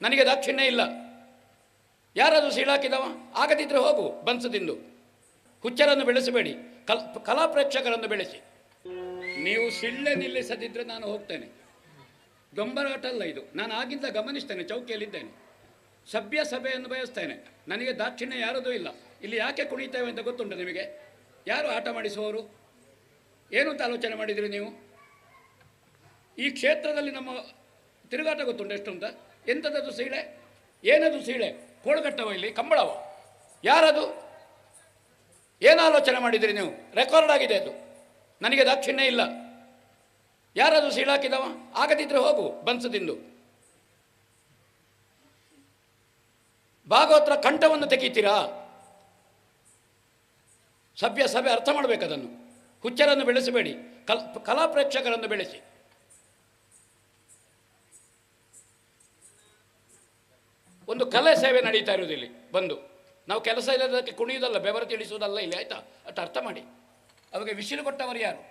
ನನಗೆ ದಾಕ್ಷಿಣ್ಯ ಇಲ್ಲ. ಯಾರಾದರೂ ಸೀಳಾಕಿದವ? ಆಗದಿದ್ದರೆ ಹೋಗು ಬನ್ಸದಿಂದು. ಹುಚ್ಚರನ್ನು ಬೆಳೆಸಬೇಡಿ, ಕಲಾ ಪ್ರೇಕ್ಷಕರನ್ನು ಬೆಳೆಸಿ. ನೀವು ಸಿಳ್ಳೆ ನಿಲ್ಲಿಸದಿದ್ದರೆ ನಾನು ಹೋಗ್ತೇನೆ. ದೊಂಬರಾಟ ಅಲ್ಲ ಇದು. ನಾನು ಆಗಿಂದ ಗಮನಿಸ್ತೇನೆ, ಚೌಕಿಯಲ್ಲಿದ್ದೇನೆ. ಸಭ್ಯ ಸಭೆಯನ್ನು ಬಯಸ್ತೇನೆ. ನನಗೆ ದಾಕ್ಷಿಣ್ಯ ಯಾರದೂ ಇಲ್ಲ. ಇಲ್ಲಿ ಯಾಕೆ ಕುಣಿತೇವೆ ಅಂತ ಗೊತ್ತುಂಟು ನಿಮಗೆ? ಯಾರು ಆಟ ಮಾಡಿಸುವವರು? ಏನು ಅಂತ ಆಲೋಚನೆ ಮಾಡಿದಿರಿ ನೀವು? ಈ ಕ್ಷೇತ್ರದಲ್ಲಿ ನಮ್ಮ ತಿರುಗಾಟ ಗೊತ್ತುಂಟು ಎಷ್ಟು ಅಂತ? ಎಂಥದ್ದು ಸೀಳೆ? ಏನದು ಸೀಳೆ? ಕೋಳ್ಗಟ್ಟವ ಇಲ್ಲಿ? ಕಂಬಳವ? ಯಾರದು? ಏನು ಆಲೋಚನೆ ಮಾಡಿದಿರಿ ನೀವು? ರೆಕಾರ್ಡ್ ಆಗಿದೆ ಅದು. ನನಗೆ ದಾಕ್ಷಿಣ್ಯ ಇಲ್ಲ. ಯಾರಾದರೂ ಸೀಳಾಕಿದವ? ಆಗದಿದ್ದರೆ ಹೋಗು ಬನ್ಸದಿಂದು. ಭಾಗವತರ ಕಂಠವನ್ನು ತೆಗೀತೀರಾ? ಸಭ್ಯ ಸಭೆ ಅರ್ಥ ಮಾಡಬೇಕದನ್ನು. ಹುಚ್ಚರನ್ನು ಬೆಳೆಸಬೇಡಿ, ಕಲಾ ಪ್ರೇಕ್ಷಕರನ್ನು ಬೆಳೆಸಿ. ಒಂದು ಕಲೆ ಸೇವೆ ನಡೀತಾ ಇರೋದು ಇಲ್ಲಿ ಬಂದು. ನಾವು ಕೆಲಸ ಇಲ್ಲದಕ್ಕೆ ಕುಣಿಯುವುದಲ್ಲ, ಬೆವರು ತಿಳಿಸುವುದಲ್ಲ ಇಲ್ಲಿ, ಆಯ್ತಾ? ಅಷ್ಟು ಅರ್ಥ ಮಾಡಿ. ಅವಾಗ ವಿಸಿಲು ಕೊಟ್ಟವರು ಯಾರು?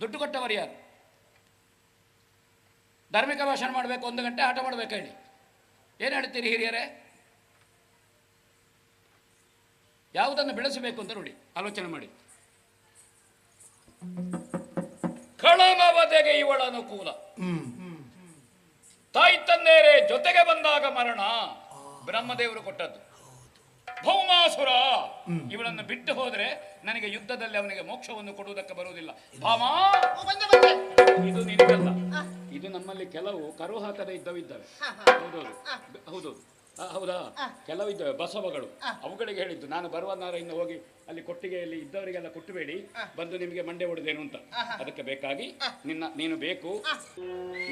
ದುಡ್ಡು ಕೊಟ್ಟವರು ಯಾರು? ಧಾರ್ಮಿಕ ಭಾಷಣ ಮಾಡಬೇಕು, 1 ಗಂಟೆ ಆಟ ಮಾಡಬೇಕು ಹೇಳಿ. ಏನು ಹೇಳ್ತೀರಿ ಹಿರಿಯರೇ? ಯಾವುದನ್ನು ಬೆಳೆಸಬೇಕು ಅಂತ ನೋಡಿ, ಆಲೋಚನೆ ಮಾಡಿ. ಕಳಮವದೆಗೆ ಇವಳ ಅನುಕೂಲ, ತಾಯಿ ತಂದೇರೆ ಜೊತೆಗೆ ಬಂದಾಗ ಮರಣ. ಬ್ರಹ್ಮದೇವರು ಕೊಟ್ಟದ್ದು. ಭೌಮಾಸುರ ಇವಳನ್ನು ಬಿಟ್ಟು ಹೋದ್ರೆ ನನಗೆ ಯುದ್ಧದಲ್ಲಿ ಅವನಿಗೆ ಮೋಕ್ಷವನ್ನು ಕೊಡುವುದಕ್ಕೆ ಬರುವುದಿಲ್ಲ. ಭಾಮ, ಇದು ನಿನಗಲ್ಲ. ಇದು ನಮ್ಮಲ್ಲಿ ಕೆಲವು ಕರು ಹಾಕದೇ ಇದ್ದವಿದ್ದಾವೆ. ಹೌದೌದು, ಹೌದೌದು, ಹೌದಾ? ಕೆಲವಿದ್ದಾವೆ ಬಸವಗಳು. ಅವುಗಳಿಗೆ ಹೇಳಿದ್ದು ನಾನು ಬರುವನಾರ ಇನ್ನು ಹೋಗಿ ಅಲ್ಲಿ ಕೊಟ್ಟಿಗೆಯಲ್ಲಿ ಇದ್ದವರಿಗೆಲ್ಲ ಕೊಟ್ಟಬೇಡಿ, ಬಂದು ನಿಮಗೆ ಮಂಡೆ ಹೊಡೆದೇನು ಅಂತ. ಅದಕ್ಕೆ ಬೇಕಾಗಿ ನೀನು ಬೇಕು.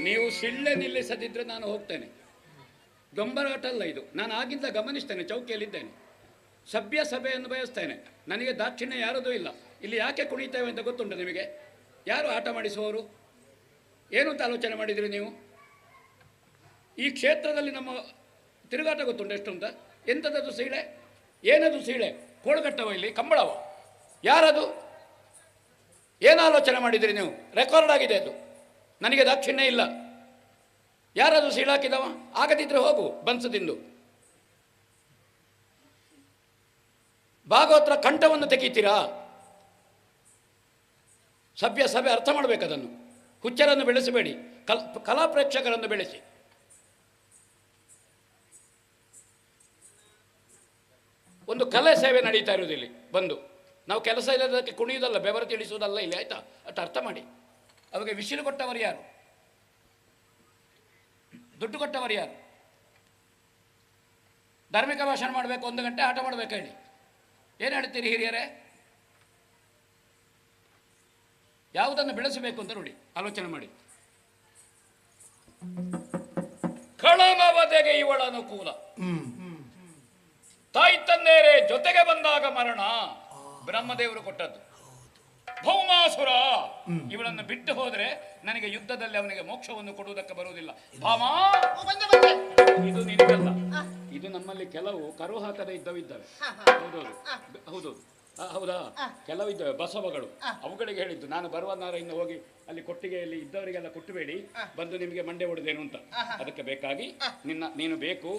ನೀವು ಸಿಳ್ಳೆ ನಿಲ್ಲಿಸದಿದ್ರೆ ನಾನು ಹೋಗ್ತೇನೆ. ದೊಂಬರಾಟ ಅಲ್ಲ ಇದು. ನಾನು ಆಗಿಂದ ಗಮನಿಸ್ತೇನೆ, ಚೌಕಿಯಲ್ಲಿದ್ದೇನೆ. ಸಭ್ಯ ಸಭೆಯನ್ನು ಬಯಸ್ತೇನೆ. ನನಗೆ ದಾಕ್ಷಿಣ್ಯ ಯಾರದೂ ಇಲ್ಲ. ಇಲ್ಲಿ ಯಾಕೆ ಕುಣಿತೇವೆ ಅಂತ ಗೊತ್ತುಂಟು ನಿಮಗೆ? ಯಾರು ಆಟ ಮಾಡಿಸುವವರು? ಏನು ಅಂತ ಆಲೋಚನೆ ಮಾಡಿದಿರಿ ನೀವು? ಈ ಕ್ಷೇತ್ರದಲ್ಲಿ ನಮ್ಮ ತಿರುಗಾಟ ಗೊತ್ತುಂಟು ಎಷ್ಟು ಅಂತ? ಎಂಥದ್ದು ಸೀಳೆ? ಏನದು ಸೀಳೆ? ಕೋಳ್ಗಟ್ಟವ ಇಲ್ಲಿ? ಕಂಬಳವ? ಯಾರದು? ಏನು ಆಲೋಚನೆ ಮಾಡಿದಿರಿ ನೀವು? ರೆಕಾರ್ಡ್ ಆಗಿದೆ ಅದು. ನನಗೆ ದಾಕ್ಷಿಣ್ಯ ಇಲ್ಲ. ಯಾರಾದರೂ ಸೀಳಾಕಿದವ? ಆಗದಿದ್ದರೆ ಹೋಗು ಬನ್ಸದಿಂದು. ಭಾಗವತರ ಕಂಠವನ್ನು ತೆಗೀತೀರಾ? ಸಭ್ಯ ಸಭೆ ಅರ್ಥ ಮಾಡಬೇಕದನ್ನು. ಹುಚ್ಚರನ್ನು ಬೆಳೆಸಬೇಡಿ, ಕಲಾ ಪ್ರೇಕ್ಷಕರನ್ನು ಬೆಳೆಸಿ. ಒಂದು ಕಲೆ ಸೇವೆ ನಡೀತಾ ಇರೋದು ಇಲ್ಲಿ ಬಂದು. ನಾವು ಕೆಲಸ ಇಲ್ಲದಕ್ಕೆ ಕುಣಿಯುವುದಲ್ಲ, ಬೆವರು ತಿಳಿಸುವುದಲ್ಲ ಇಲ್ಲಿ, ಆಯ್ತಾ? ಅಷ್ಟು ಅರ್ಥ ಮಾಡಿ. ಅವಾಗ ವಿಸಿಲು ಕೊಟ್ಟವರು ಯಾರು? ದುಡ್ಡು ಕೊಟ್ಟವರು ಯಾರು? ಧಾರ್ಮಿಕ ಭಾಷಣ ಮಾಡಬೇಕು, 1 ಗಂಟೆ ಆಟ ಮಾಡಬೇಕು ಹೇಳಿ. ಏನು ಹೇಳ್ತೀರಿ ಹಿರಿಯರೇ? ಯಾವುದನ್ನು ಬೆಳೆಸಬೇಕು ಅಂತ ನೋಡಿ, ಆಲೋಚನೆ ಮಾಡಿ. ಕಳಮವದೆಗೆ ಇವಳ ಅನುಕೂಲ, ತಾಯಿ ತಂದೇರೆ ಜೊತೆಗೆ ಬಂದಾಗ ಮರಣ. ಬ್ರಹ್ಮದೇವರು ಕೊಟ್ಟದ್ದು. ಭೌಮಾಸುರ ಇವಳನ್ನು ಬಿಟ್ಟು ಹೋದ್ರೆ ನನಗೆ ಯುದ್ಧದಲ್ಲಿ ಅವನಿಗೆ ಮೋಕ್ಷವನ್ನು ಕೊಡುವುದಕ್ಕೆ ಬರುವುದಿಲ್ಲ. ಭಾಮ, ಇದು ನಿನಗಲ್ಲ. ಇದು ನಮ್ಮಲ್ಲಿ ಕೆಲವು ಕರು ಹಾಕದೇ ಇದ್ದವಿದ್ದಾವೆ. ಹೌದೌದು, ಹೌದೌದು, ಹೌದಾ? ಕೆಲವಿದ್ದಾವೆ ಬಸವಗಳು. ಅವುಗಳಿಗೆ ಹೇಳಿದ್ದು ನಾನು ಬರುವನಾರ ಇನ್ನು ಹೋಗಿ ಅಲ್ಲಿ ಕೊಟ್ಟಿಗೆಯಲ್ಲಿ ಇದ್ದವರಿಗೆಲ್ಲ ಕೊಟ್ಟಬೇಡಿ, ಬಂದು ನಿಮಗೆ ಮಂಡೆ ಹೊಡೆದೇನು ಅಂತ. ಅದಕ್ಕೆ ಬೇಕಾಗಿ ನೀನು ಬೇಕು.